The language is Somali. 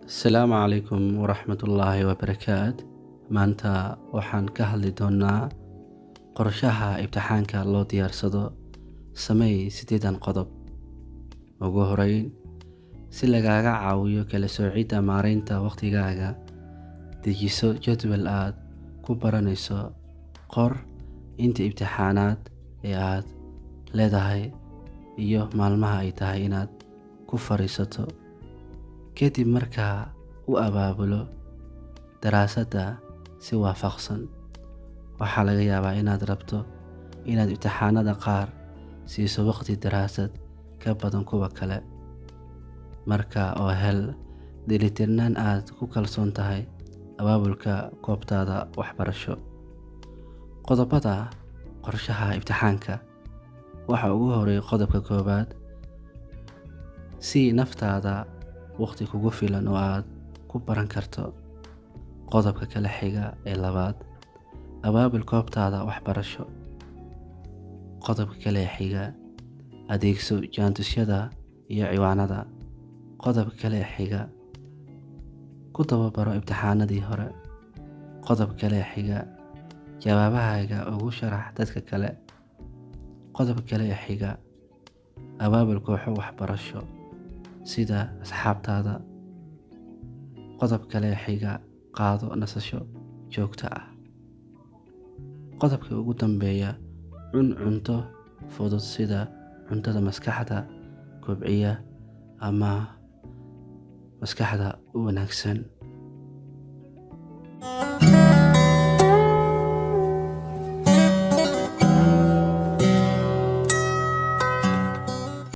Asalaamu calaykum waraxmatullaahi wabarakaat. Maanta waxaan ka hadli doonaa qorshaha imtixaanka loo diyaarsado. Sameey 8 qodob. Ugu horeyn, si lagaaga caawiyo kala soocidda maareynta waqtigaaga, dejiso jadwal aad ku baranayso. Qor inta imtixaanaad ee aad leedahay iyo maalmaha ay tahay inaad ku fariisato. Kadib markaa u abaabulo daraasadda si waafaqsan. Waxaa laga yaabaa inaad rabto inaad imtixaanada qaar siiso waqti daraasad ka badan kuwa kale. Markaa oo hel dheelitirnaan aad ku kalsoon tahay abaabulka goobtaada waxbarasho. Qodobada qorshaha imtixaanka. Waxa ugu horeeya qodobka koowaad, sii naftaada waqti kugu filan oo aad ku baran karto. Qodobka kale xiga ee labaad, abaabul goobtaada waxbarasho. Qodobka kale xiga, adeegso jaantusyada iyo ciwaanada. Qodobka kale xiga, ku tababaro imtixaanadii hore. Qodobka kale xiga, jawaabahaaga ugu sharax dadka kale. Qodobka kale xiga, abaabul kooxo waxbarasho sida asxaabtaada. Qodobka kale xiga, qaado nasasho joogto ah. Qodobka ugu dambeeya, cun cunto fudud sida cuntada maskaxda kobciya ama maskaxda u wanaagsan.